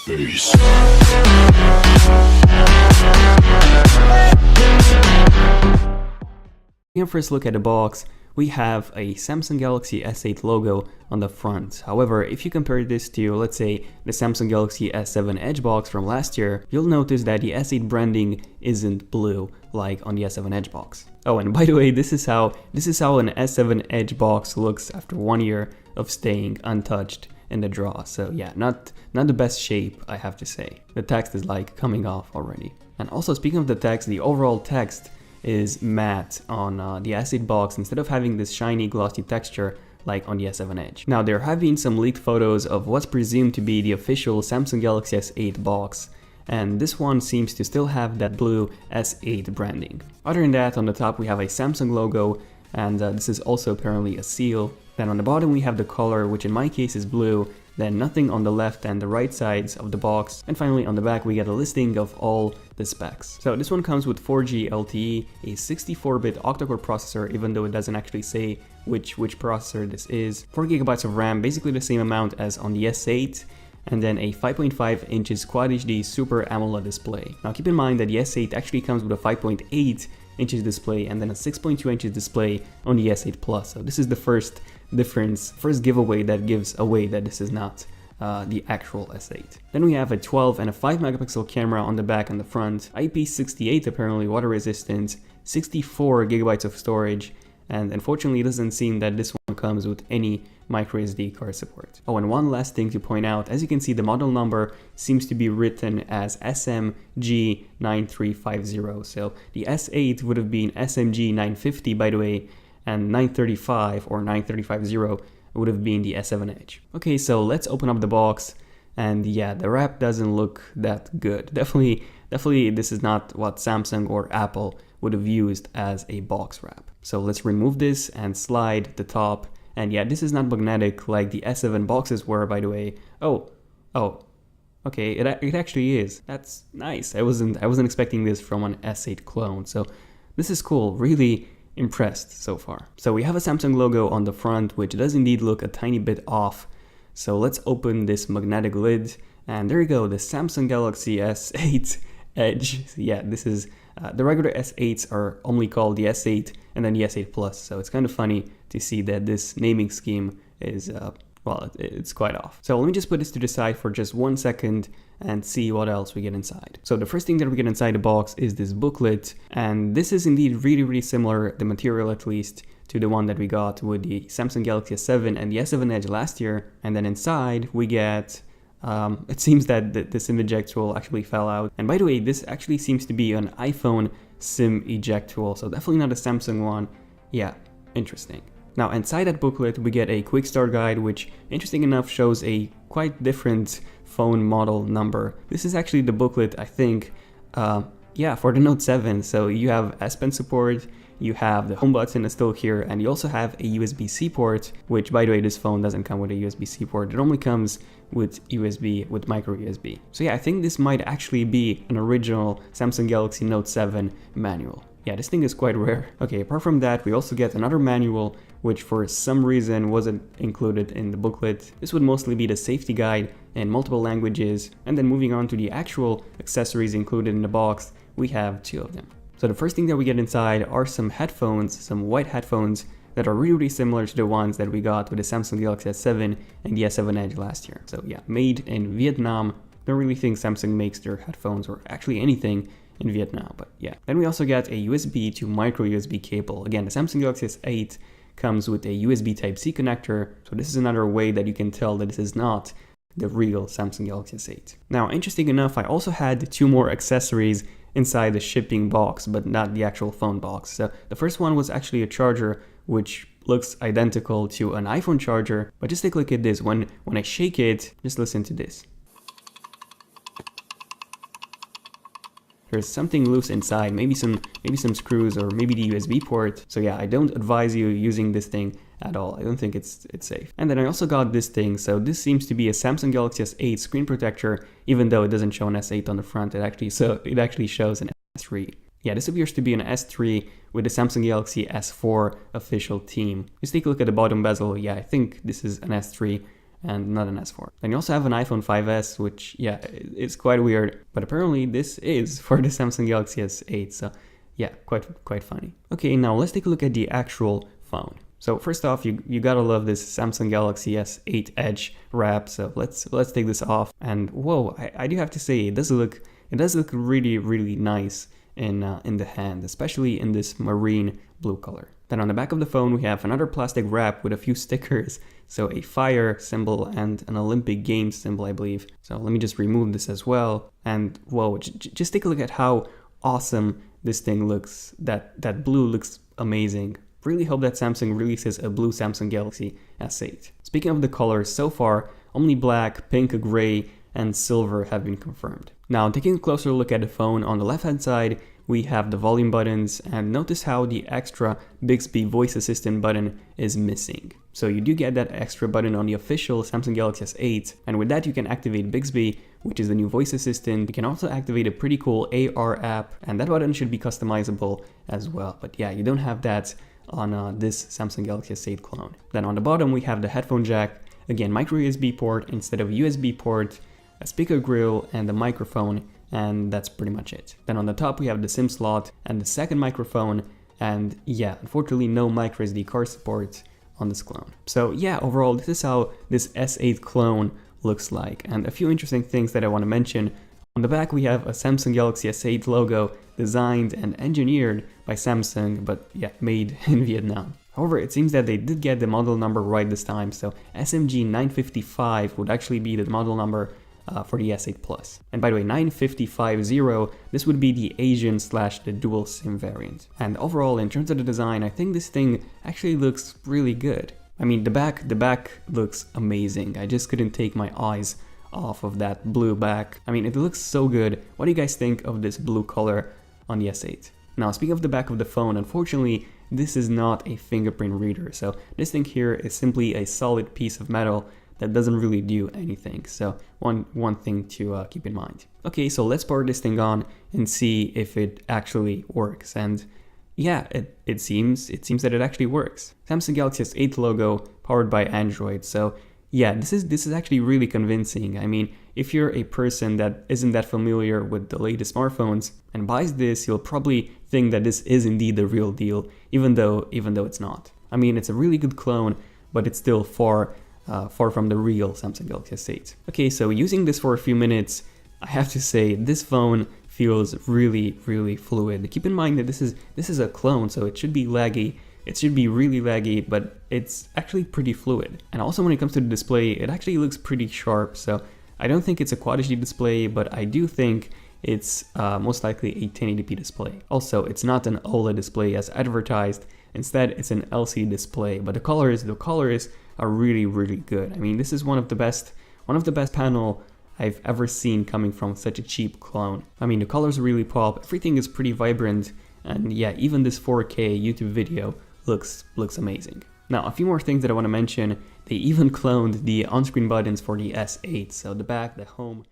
space. Taking a first look at the box, we have a Samsung Galaxy S8 logo on the front. However, if you compare this to, let's say, the Samsung Galaxy S7 Edge box from last year, you'll notice that the S8 branding isn't blue like on the S7 Edge box. Oh, and by the way, this is how an S7 Edge box looks after 1 year of staying untouched in the draw. So yeah, not the best shape, I have to say. The text is like coming off already. And also, speaking of the text, the overall text is matte on the S8 box instead of having this shiny glossy texture like on the S7 Edge. Now, there have been some leaked photos of what's presumed to be the official Samsung Galaxy S8 box, and this one seems to still have that blue S8 branding. Other than that, on the top we have a Samsung logo, and this is also apparently a seal. Then on the bottom we have the color, which in my case is blue, then nothing on the left and the right sides of the box, and finally on the back we get a listing of all the specs. So this one comes with 4G LTE, a 64-bit octa-core processor, even though it doesn't actually say which processor this is, 4GB of RAM, basically the same amount as on the S8, and then a 5.5 inches Quad HD Super AMOLED display. Now keep in mind that the S8 actually comes with a 5.8 inches display and then a 6.2 inches display on the S8 Plus. So this is the first difference, first giveaway that gives away that this is not the actual S8. Then we have a 12 and a 5 megapixel camera on the back and the front, IP68 apparently, water resistant, 64GB of storage, and unfortunately it doesn't seem that this one comes with any microSD card support. Oh, and one last thing to point out, as you can see, the model number seems to be written as SMG9350, so the S8 would have been SMG950 by the way, and 935 or 9350 would have been the S7 Edge. Okay, so let's open up the box, and yeah, the wrap doesn't look that good. Definitely this is not what Samsung or Apple would have used as a box wrap. So let's remove this and slide the top, and yeah, this is not magnetic like the S7 boxes were, by the way. Oh, okay, it actually is. That's nice. I wasn't expecting this from an S8 clone, so this is cool. Really impressed so far. So we have a Samsung logo on the front, which does indeed look a tiny bit off. So let's open this magnetic lid, and there you go, the Samsung Galaxy S8 Edge. Yeah, this is the regular S8s are only called the S8 and then the S8 Plus. So it's kind of funny to see that this naming scheme is well, it's quite off. So let me just put this to the side for just 1 second and see what else we get inside. So the first thing that we get inside the box is this booklet, and this is indeed really similar, the material at least, to the one that we got with the Samsung Galaxy S7 and the S7 Edge last year. And then inside we get, it seems that the SIM eject tool actually fell out. And by the way, this actually seems to be an iPhone SIM eject tool, so definitely not a Samsung one. Yeah, interesting. Now inside that booklet we get a quick start guide, which interesting enough shows a quite different phone model number. This is actually the booklet, I think, yeah, for the Note 7. So you have S Pen support, you have the home button is still here, and you also have a USB-C port, which by the way, this phone doesn't come with a USB-C port. It only comes with USB, with micro USB. So yeah, I think this might actually be an original Samsung Galaxy Note 7 manual. Yeah, this thing is quite rare. Okay, apart from that, we also get another manual, which for some reason wasn't included in the booklet. This would mostly be the safety guide in multiple languages. And then moving on to the actual accessories included in the box, we have 2 of them. So the first thing that we get inside are some headphones, some white headphones that are really similar to the ones that we got with the Samsung Galaxy S7 and the S7 Edge last year. So yeah, made in Vietnam. Don't really think Samsung makes their headphones or actually anything in Vietnam, but yeah. Then we also get a USB to micro USB cable. Again, the Samsung Galaxy S8 comes with a USB Type-C connector, so this is another way that you can tell that this is not the real Samsung Galaxy S8. Now, interesting enough, I also had 2 more accessories inside the shipping box, but not the actual phone box. So the first one was actually a charger, which looks identical to an iPhone charger, but just take a look at this. When I shake it, just listen to this. There's something loose inside, maybe some screws or maybe the USB port. So yeah, I don't advise you using this thing at all. I don't think it's safe. And then I also got this thing. So this seems to be a Samsung Galaxy S8 screen protector, even though it doesn't show an S8 on the front. It actually shows an S3. Yeah, this appears to be an S3 with the Samsung Galaxy S4 official team. Just take a look at the bottom bezel. Yeah, I think this is an S3. and not an S4. Then you also have an iPhone 5S, which, yeah, it's quite weird, but apparently this is for the Samsung Galaxy S8, so yeah, quite funny. Okay, now let's take a look at the actual phone. So first off, you gotta love this Samsung Galaxy S8 Edge wrap, so let's take this off, and whoa, I do have to say, it does look really nice in the hand, especially in this marine blue color. Then on the back of the phone, we have another plastic wrap with a few stickers. So a fire symbol and an Olympic Games symbol, I believe. So let me just remove this as well. And whoa, just take a look at how awesome this thing looks. That blue looks amazing. Really hope that Samsung releases a blue Samsung Galaxy S8. Speaking of the colors, so far, only black, pink, gray, and silver have been confirmed. Now, taking a closer look at the phone, on the left-hand side, we have the volume buttons, and notice how the extra Bixby voice assistant button is missing. So you do get that extra button on the official Samsung Galaxy S8, and with that you can activate Bixby, which is the new voice assistant. You can also activate a pretty cool AR app, and that button should be customizable as well. But yeah, you don't have that on this Samsung Galaxy S8 clone. Then on the bottom we have the headphone jack, again micro USB port instead of a USB port, a speaker grill, and the microphone, and that's pretty much it. Then on the top we have the SIM slot and the second microphone, and yeah, unfortunately no micro SD card support on this clone. So yeah, overall this is how this S8 clone looks like, and a few interesting things that I want to mention. On the back we have a Samsung Galaxy S8 logo designed and engineered by Samsung, but yeah, made in Vietnam. However, it seems that they did get the model number right this time, so SMG 955 would actually be the model number for the S8 Plus. And by the way, 9550, this would be the Asian / the dual SIM variant. And overall, in terms of the design, I think this thing actually looks really good. I mean, the back looks amazing. I just couldn't take my eyes off of that blue back. I mean, it looks so good. What do you guys think of this blue color on the S8? Now, speaking of the back of the phone, unfortunately, this is not a fingerprint reader. So this thing here is simply a solid piece of metal that doesn't really do anything. So one thing to keep in mind. Okay, so let's power this thing on and see if it actually works. And yeah, it seems that it actually works. Samsung Galaxy S8 logo powered by Android. So yeah, this is actually really convincing. I mean, if you're a person that isn't that familiar with the latest smartphones and buys this, you'll probably think that this is indeed the real deal, even though it's not. I mean, it's a really good clone, but it's still far from the real Samsung Galaxy S8. Okay, so using this for a few minutes, I have to say this phone feels really fluid. Keep in mind that this is a clone, so it should be laggy. It should be really laggy, but it's actually pretty fluid. And also when it comes to the display, it actually looks pretty sharp. So I don't think it's a Quad HD display, but I do think it's most likely a 1080p display. Also, it's not an OLED display as advertised. Instead, it's an LCD display. But the colors are really good. I mean, this is one of the best panel I've ever seen coming from such a cheap clone. I mean, the colors really pop. Everything is pretty vibrant, and yeah, even this 4K YouTube video looks amazing. Now, a few more things that I want to mention. They even cloned the on-screen buttons for the S8, so the back, the home,